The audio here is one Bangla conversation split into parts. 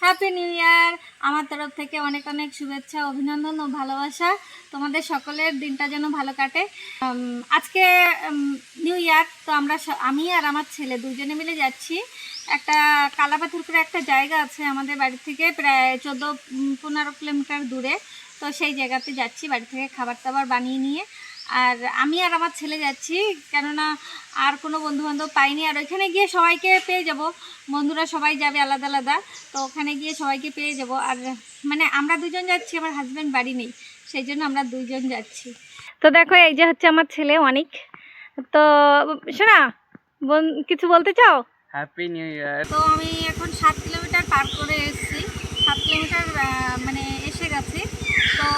হ্যাপি নিউ ইয়ার। আমার তরফ থেকে অনেক অনেক শুভেচ্ছা, অভিনন্দন ও ভালোবাসা। তোমাদের সকলের দিনটা যেন ভালো কাটে। আজকে নিউ ইয়ার, তো আমি আর আমার ছেলে দুজনে মিলে যাচ্ছি। একটা কালাপাথর করে একটা জায়গা আছে আমাদের বাড়ি থেকে প্রায় 14-15 কিলোমিটার দূরে। তো সেই জায়গাতে যাচ্ছি বাড়ি থেকে খাবার দাবার বানিয়ে নিয়ে। আর আমি আর আমার ছেলে যাচ্ছি, কেননা আর কোনো বন্ধুবান্ধব পাইনি। আর ওইখানে গিয়ে সবাইকে পেয়ে যাব, বন্ধুরা সবাই যাবে আলাদা আলাদা, তো ওখানে গিয়ে সবাইকে পেয়ে যাব। আর মানে আমরা দুজন যাচ্ছি, আমার হাজব্যান্ড বাড়ি নেই, সেই জন্য আমরা দুইজন যাচ্ছি। তো দেখো, এই যে হচ্ছে আমার ছেলে অনেক। তো শোনা, কিছু বলতে চাও? হ্যাপি নিউ ইয়ার। তো আমি এখন 7 কিলোমিটার পার করে এসেছি, 7 কিলোমিটার মানে এসে গেছি। তো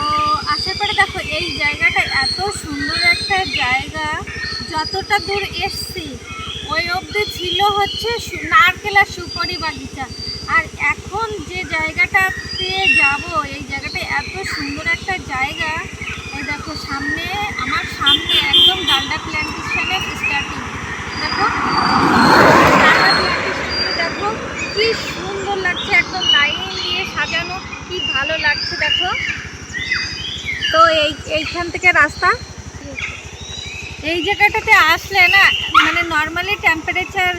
আসার পরে দেখো, এই জায়গাটা এত সুন্দর একটা জায়গা। যতটা দূর এসছি ওই অবধি ছিল হচ্ছে নারকেল আর সুপারি বাগিচা। আর এখন যে জায়গাটাতে যাব, এই জায়গাটা এত সুন্দর একটা জায়গা। এই দেখো সামনে, আমার সামনে একদম ডালডা প্ল্যান্টেশনের স্টার্টিং। দেখো ডালডা প্ল্যান্টেশনগুলো দেখো কি সুন্দর লাগছে, একদম লাইন দিয়ে সাজানো, কি ভালো লাগছে দেখো। তো এইখান থেকে রাস্তা, এই জায়গাটাতে আসলে না, মানে নর্মালি টেম্পারেচার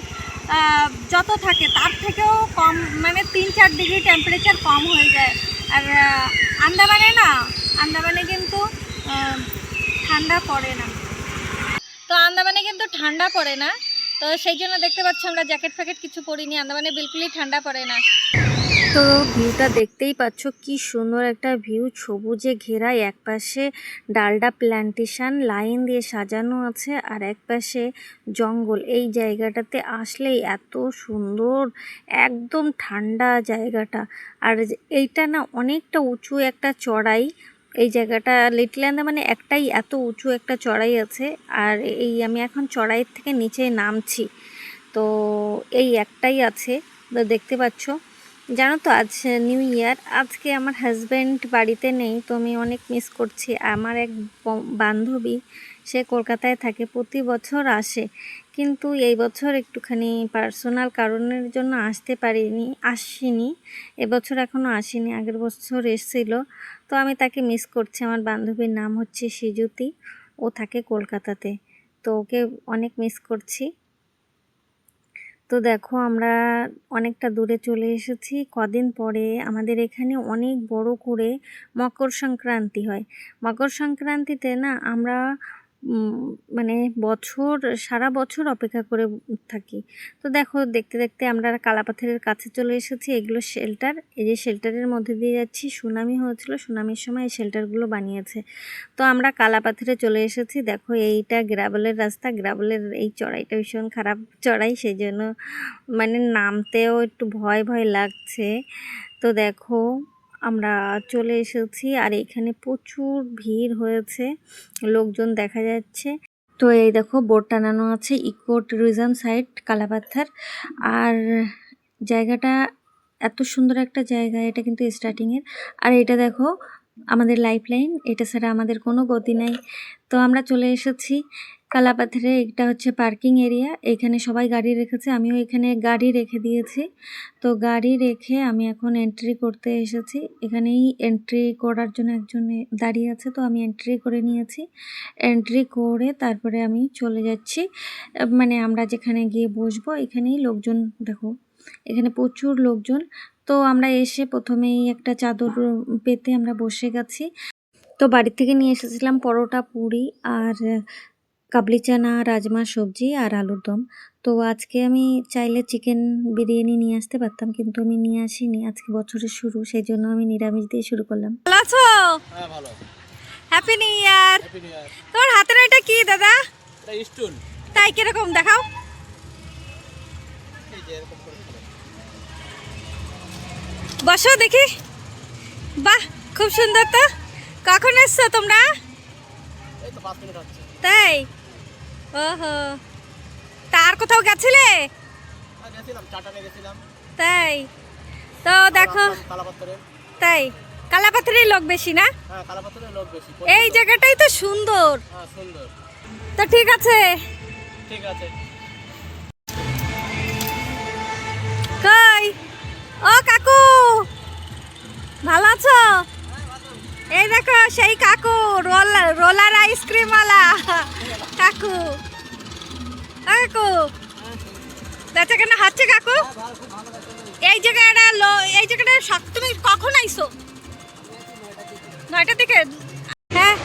যত থাকে তার থেকেও কম, মানে 3-4 ডিগ্রি টেম্পারেচার কম হয়ে যায়। আর আন্দামানে কিন্তু ঠান্ডা পড়ে না। তো সেই জন্য দেখতে পাচ্ছি আমরা জ্যাকেট ফ্যাকেট কিছু পরিনি, আন্দামানে বিলকুলই ঠান্ডা পড়ে না। তো ভিউটা দেখতেই পাচ্ছ, কি সুন্দর একটা ভিউ, সবুজে ঘেরা। একপাশে ডালডা প্ল্যান্টেশন লাইন দিয়ে সাজানো আছে, আর একপাশে জঙ্গল। এই জায়গাটাতে আসলেই এত সুন্দর, একদম ঠান্ডা জায়গাটা। আর এইটা না অনেকটা উঁচু একটা চড়াই। এই জায়গাটা লিটল আন্দামানে একটাই এত উঁচু একটা চড়াই আছে। আর আমি এখন চড়াইয়ের থেকে নিচে নামছি, তো এই একটাই আছে। তো দেখতে পাচ্ছ, জানো তো আজ নিউ ইয়ার, আজকে আমার হাজব্যান্ড বাড়িতে নেই, তো আমি অনেক মিস করছি। আমার এক বান্ধবী, সে কলকাতায় থাকে, প্রতি বছর আসে, কিন্তু এই বছর একটুখানি পার্সোনাল কারণের জন্য আসিনি। এবছর এখনও আসেনি, আগের বছর এসেছিল। তো আমি তাকে মিস করছি। আমার বান্ধবীর নাম হচ্ছে সিজুতি, ও থাকে কলকাতাতে, তো ওকে অনেক মিস করছি। তো দেখো, আমরা অনেকটা দূরে চলে এসেছি। কদিন পরে আমাদের এখানে অনেক বড় করে মকর সংক্রান্তি হয়। মকর সংক্রান্তিতে না আমরা মানে সারা বছর অপেক্ষা করে থাকি। তো দেখো, দেখতে দেখতে আমরা কালাপাথরের কাছে চলে এসেছি। এগুলো শেল্টার, এই যে শেল্টারের মধ্যে দিয়ে যাচ্ছি। সুনামি হয়েছিল, সুনামির সময় এই শেল্টারগুলো বানিয়েছে। তো আমরা কালাপাথরে চলে এসেছি। দেখো, এইটা গ্রাভেলের রাস্তা, গ্রাভেলের এই চড়াইটা ভীষণ খারাপ চড়াই, সেই জন্য মানে নামতেও একটু ভয় ভয় লাগছে। তো দেখো, আমরা চলে এসেছি, আর এখানে প্রচুর ভিড় হয়েছে, লোকজন দেখা যাচ্ছে। তো এই দেখো, বোর্ড টানানো আছে, ইকো ট্যুরিজম সাইট কালাপাথর। আর জায়গাটা এত সুন্দর একটা জায়গা, এটা কিন্তু স্টার্টিংয়ের। আর এটা দেখো আমাদের লাইফ লাইন, এটা ছাড়া আমাদের কোনো গতি নাই। তো আমরা চলে এসেছি কালাপাথরে। এটা হচ্ছে পার্কিং এরিয়া, এখানে সবাই গাড়ি রেখেছে, আমিও এখানে গাড়ি রেখে দিয়েছি। তো গাড়ি রেখে আমি এখন এন্ট্রি করতে এসেছি। এখানেই এন্ট্রি করার জন্য একজন দাঁড়িয়ে আছে, তো আমি এন্ট্রি করে নিয়েছি। এন্ট্রি করে তারপরে আমি চলে যাচ্ছি, মানে আমরা যেখানে গিয়ে বসবো। এখানেই লোকজন, দেখো এখানে প্রচুর লোকজন। তো আমরা এসে প্রথমেই একটা চাদর পেতে আমরা বসে গেছি। তো বাড়ি থেকে নিয়ে এসেছিলাম পরোটা, পুরি, আর কাবলি চানা, রাজমা, সবজি আর আলুর দম। তো আজকে আমি চাইলে চিকেন বিরিয়ানি নিয়ে আসতে পারতাম, কিন্তু আমি নিয়ে আসিনি। আজকে বছরের শুরু, সেই জন্য আমি নিরামিষ দিয়ে শুরু করলাম। ভালো আছো? হ্যাঁ ভালো। হ্যাপি নিউ ইয়ার। হ্যাপি নিউ ইয়ার। তোমার হাতের এটা কি দাদা? এটা স্টুল। তাই, কিরকম দেখাও? এই যে এরকম করে খেলো। বসো দেখি। বাহ, খুব সুন্দর। তো কখন এসছো তোমরা? এই তো 5 মিনিট হচ্ছে। তাই? ওহো, তার কোথাও গেছিলে? গেছিলাম, চাটানে গেছিলাম। তাই? তো দেখো, কালাপাথরে। তাই কালাপাথরের লোক বেশি না? হ্যাঁ, কালাপাথরে লোক বেশি। এই জায়গাটাই তো সুন্দর। হ্যাঁ, সুন্দর। তো ঠিক আছে। ঠিক আছে। কই ও কাকু, ভালো আছো? এই দেখো সেই কাকু, রোলার আইসক্রিম ওয়ালা কাকু। কাকু বেচা কেনা হচ্ছে কাকু? এই জায়গাটা তুমি কখন আইছো? 9টার দিকে। হ্যাঁ,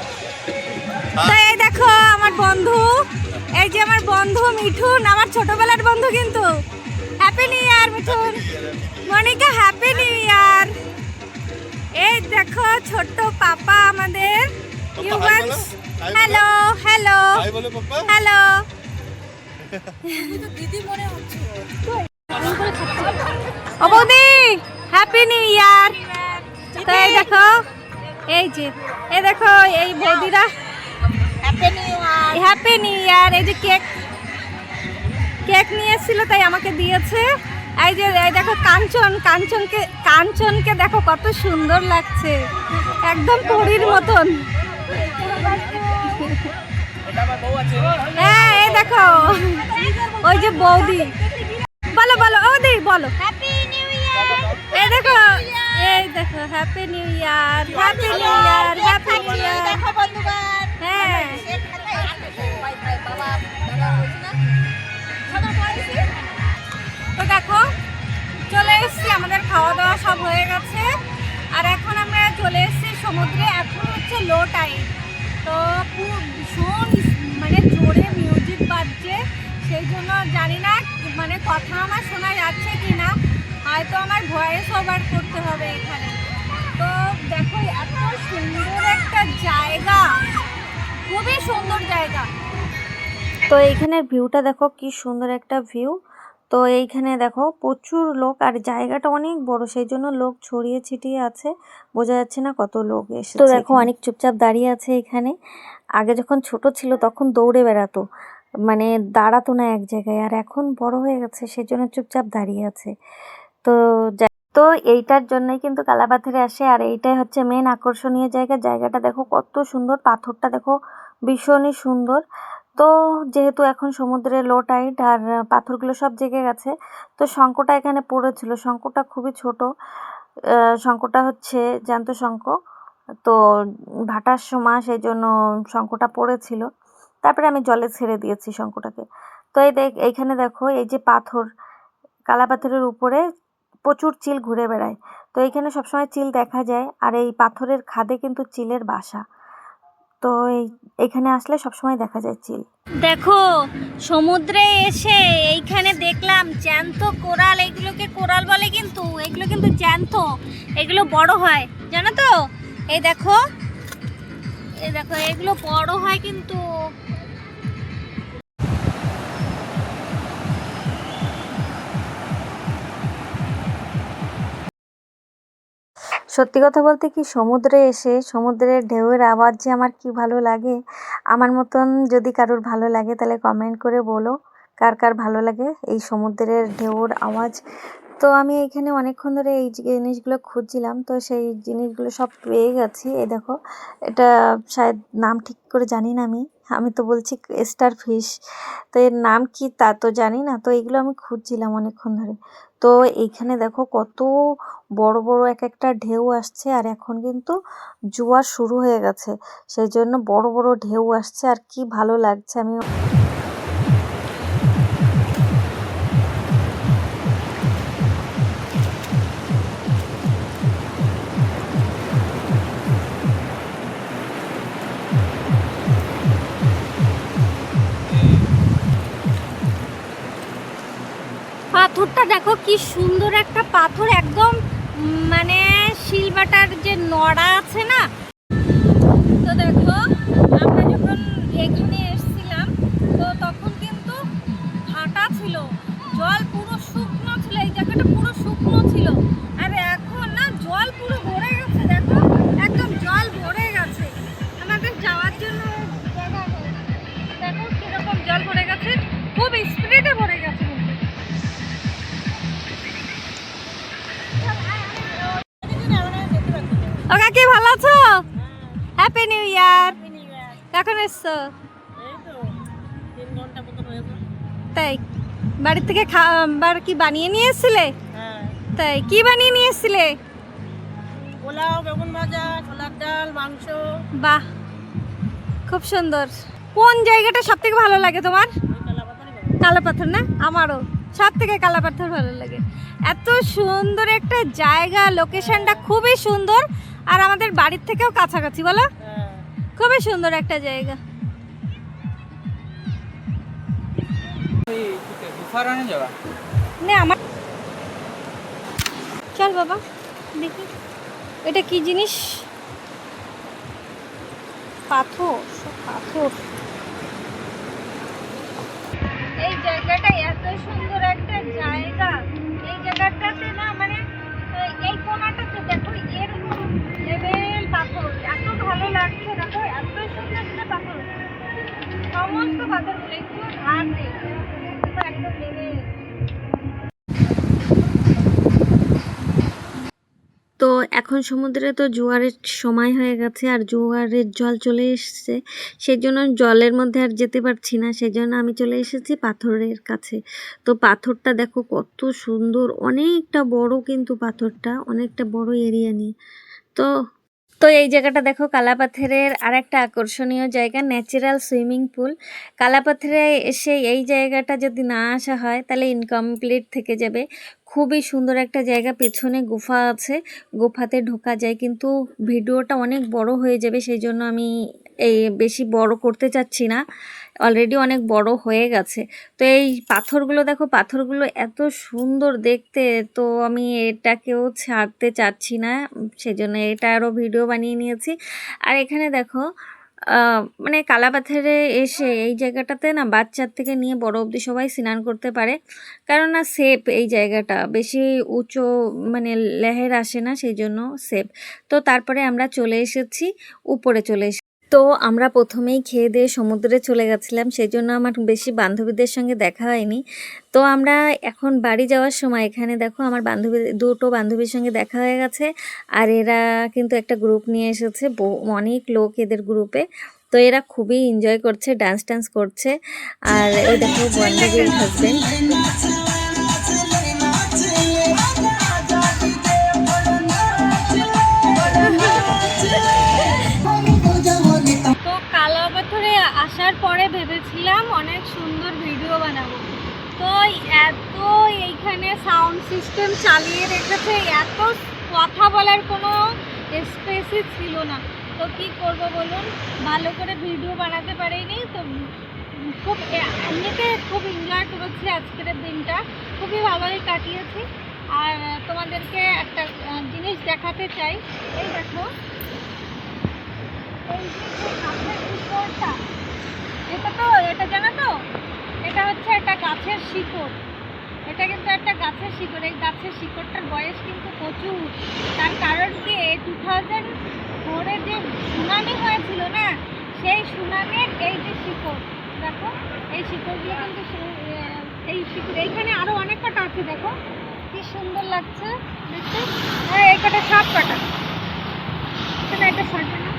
তো এই দেখো আমার বন্ধু, এই যে আমার বন্ধু মিঠুন, আমার ছোটবেলার বন্ধু কিন্তু। Happy new year Mithun. Monika happy new year. এই দেখো ছোট্ট পাপা আমাদের। ইউয়ান্স হ্যালো হ্যালো হ্যালো। দিদি মনে হচ্ছে ও বৌদি হ্যাপি নিউ ইয়ার। তো এই দেখো, এই দেখো এই বৌদিরা হ্যাপি নিউ ইয়ার। এই যে কেক নিয়ে এসেছিল, তাই আমাকে দিয়েছে। এই দেখো কাঞ্চনকে দেখো কত সুন্দর লাগছে, একদম পরীর মতন। হ্যাঁ, এই দেখো ওই যে বৌদি। বলো বলো বৌদি বলো হ্যাপি নিউ ইয়ার। এই দেখো হ্যাপি নিউ ইয়ার, হ্যাপি নিউ ইয়ার, হ্যাপি নিউ ইয়ার। দেখো বন্ধুগণ, হ্যাঁ তো দেখো চলে এসেছি, আমাদের খাওয়া দাওয়া সব হয়ে গেছে। আর এখন আমরা চলে এসেছি সমুদ্রে। এখন হচ্ছে লো টাইড, তো ভীষণ মানে জোরে মিউজিক বাজছে, সেই জন্য জানি না মানে কথা আমার শোনা যাচ্ছে কি না, হয়তো আমার ভয়েস ওভার করতে হবে এখানে। তো দেখো এত সুন্দর একটা জায়গা, খুবই সুন্দর জায়গা। তো এইখানের ভিউটা দেখো কি সুন্দর একটা ভিউ। তো এইখানে দেখো প্রচুর লোক, আর জায়গাটা অনেক বড়, সেই জন্য লোক ছড়িয়ে ছিটিয়ে আছে, বোঝা যাচ্ছে না কত লোক এসেছে। তো দেখো অনেক চুপচাপ দাঁড়িয়ে আছে এখানে। আগে যখন ছোট ছিল তখন দৌড়ে বেড়াতো, মানে দাঁড়াতো না এক জায়গায়, আর এখন বড় হয়ে গেছে সেই জন্য চুপচাপ দাঁড়িয়ে আছে। তো এইটার জন্যই কিন্তু কালাপাথরে আসে, আর এইটাই হচ্ছে মেন আকর্ষণীয় জায়গা। জায়গাটা দেখো কত সুন্দর, পাথরটা দেখো ভীষণই সুন্দর। তো যেহেতু এখন সমুদ্রে লো টাইড আর পাথরগুলো সব জেগে গেছে, তো শঙ্খটা এখানে পড়েছিল। শঙ্খটা খুবই ছোট, শঙ্খটা হচ্ছে জ্যান্ত শঙ্খ, তো ভাটার সময় সেই জন্য শঙ্খটা পড়েছিল। তারপরে আমি জলে ছেড়ে দিয়েছি শঙ্খটাকে। তো এইখানে দেখো এই যে পাথর, কালা পাথরের উপরে প্রচুর চিল ঘুরে বেড়ায়। তো এইখানে সবসময় চিল দেখা যায়, আর এই পাথরের খাদে কিন্তু চিলের বাসা। তো এইখানে আসলে সবসময় দেখা যায় চিল। দেখো সমুদ্রে এসে এইখানে দেখলাম জ্যান্ত কোরাল। এগুলোকে কোরাল বলে, কিন্তু এগুলো কিন্তু জ্যান্ত, এগুলো বড় হয় জানো তো। এই দেখো এগুলো বড় হয় কিন্তু। সত্যি কথা বলতে কি, সমুদ্রে এসে সমুদ্রের ঢেউয়ের আওয়াজ যে আমার কি ভালো লাগে। আমার মতন যদি কারোর ভালো লাগে তাহলে কমেন্ট করে বলো কার কার ভালো লাগে এই সমুদ্রের ঢেউর আওয়াজ। তো আমি এখানে অনেকক্ষণ ধরে এই জিনিসগুলো খুঁজছিলাম, তো সেই জিনিসগুলো সব পেয়ে গেছি। এই দেখো, এটা শায়দ নাম ঠিক করে জানি না আমি তো বলছি স্টার ফিশ, তো এর নাম কি তা তো জানি না। তো এইগুলো আমি খুঁজছিলাম অনেকক্ষণ ধরে। তো এইখানে দেখো কত বড় বড় এক একটা ঢেউ আসছে, আর এখন কিন্তু জোয়ার শুরু হয়ে গেছে, সেই জন্য বড় বড় ঢেউ আসছে, আর কি ভালো লাগছে। আমি পাথরটা দেখো কি সুন্দর একটা পাথর, একদম মানে শিলবাটার যে নড়া আছে না। তো দেখো আমরা যখন এখানে এসেছিলাম তো তখন কিন্তু ভাটা ছিল, জল পুরো শুকনো ছিল, এই জায়গাটা পুরো শুকনো ছিল। আর এখন না জল পুরো ভরে গেছে, দেখো একদম জল ভরে গেছে। আমাদের যাওয়ার জন্য জায়গা নেই, দেখো কিরকম জল ভরে গেছে, খুব স্পিডে ভরে গেছে। ও কাকি ভালো আছো? হ্যাপি নিউ ইয়ার। কখন এসছো? তাই বাড়ির থেকে খাবার কি বানিয়ে নিয়ে এসেছিলে? তাই কি বানিয়ে নিয়ে এসেছিলে? পোলাও, বেগুন ভাজা, ছোলার ডাল, মাংস। বাহ, খুব সুন্দর। কোন জায়গাটা সব থেকে ভালো লাগে তোমার? ওই কালাপাতারই বানাবো। কালাপাথর না? আমারও সব থেকে কালাপাথর ভালো লাগে। এত সুন্দর একটা জায়গা, লোকেশনটা খুবই সুন্দর, আর আমাদের বাড়ির থেকেও কাছাকাছি, বলো? হ্যাঁ। খুবই সুন্দর একটা জায়গা। না আমার চল বাবা দেখি এটা কি জিনিস। পাথর, সব পাথর। এই জায়গাটা এত সুন্দর একটা জায়গা। এই জায়গাটাতে না মানে এই কোণাটাতে দেখো এরকম লেভেল পাথর, এত ভালো লাগছে। দেখো এত সুন্দর একটা পাথর, সমস্ত পাথরগুলো একটু ধার নেই, একদম লেভেল। তো এখন সমুদ্রে তো জোয়ারের সময় হয়ে গেছে, আর জোয়ারের জল চলে এসেছে, সেই জন্য জলের মধ্যে আর যেতে পারছি না, সেই জন্য আমি চলে এসেছি পাথরের কাছে। তো পাথরটা দেখো কত সুন্দর, অনেকটা বড়, কিন্তু পাথরটা অনেকটা বড় এরিয়া নিয়ে। তো তো এই জায়গাটা দেখো কালাপাথরের আর একটা আকর্ষণীয় জায়গা, ন্যাচারাল সুইমিং পুল। কালাপাথরে এসে এই জায়গাটা যদি না আসা হয় তাহলে ইনকমপ্লিট থেকে যাবে। খুবই সুন্দর একটা জায়গা, পেছনে গুফা আছে, গুফাতে ঢোকা যায়, কিন্তু ভিডিওটা অনেক বড় হয়ে যাবে, সেই জন্য আমি এই বেশি বড় করতে চাচ্ছি না, অলরেডি অনেক বড় হয়ে গেছে। তো এই পাথরগুলো দেখো, পাথরগুলো এত সুন্দর দেখতে, তো আমি এটাকেও ছাড়তে চাচ্ছি না, সেজন্য এটা আরও ভিডিও বানিয়ে নিয়েছি। আর এখানে দেখো মানে কালাপাথরে এসে এই জায়গাটাতে না বাচ্চার থেকে নিয়ে বড় অবধি সবাই স্নান করতে পারে, কারণ না সেফ এই জায়গাটা, বেশি উঁচু মানে লেহের আসে না, সেই জন্য সেফ। তো তারপরে আমরা চলে এসেছি উপরে, চলে এসেছি। তো আমরা প্রথমেই খেয়ে দিয়ে সমুদ্রে চলে গেছিলাম, সেই জন্য আমার বেশি বান্ধবীদের সঙ্গে দেখা হয়নি। তো আমরা এখন বাড়ি যাওয়ার সময় এখানে দেখো আমার দুটো বান্ধবীর সঙ্গে দেখা হয়ে গেছে, আর এরা কিন্তু একটা গ্রুপ নিয়ে এসেছে, অনেক লোক এদের গ্রুপে। তো এরা খুবই এনজয় করছে, ডান্স করছে। আর ওই দেখো বান্ধবীর হাজবেন্ড। তো কালাপাথরে আসার পরে ভেবেছিলাম অনেক সুন্দর ভিডিও বানাবো, তো এত এইখানে সাউন্ড সিস্টেম চালিয়ে রেখেছে, এত কথা বলার কোনো স্পেসই ছিল না। তো কি করব বলুন, ভালো করে ভিডিও বানাতে পারিনি। তো খুব এমনিতে খুব এনজয় করেছি আজকের দিনটা, খুবই ভালোই কাটিয়েছি। আর তোমাদেরকে একটা জিনিস দেখাতে চাই, এই দেখো এই যে গাছের শিকড়টা, এটা জানো তো, এটা হচ্ছে একটা গাছের শিকড়, এটা কিন্তু একটা গাছের শিকড়। এই গাছের শিকড়টার বয়স কিন্তু প্রচুর, তার কারণ কি 2004-এ যে সুনামি হয়েছিল না, সেই সুনামির এই যে শিকড় দেখো, এই শিকড়গুলো কিন্তু এই শিকড় এইখানে আরো অনেক কটা আছে, দেখো কি সুন্দর লাগছে দেখতে। এই কটা সব কটা, এটা শর্ট না।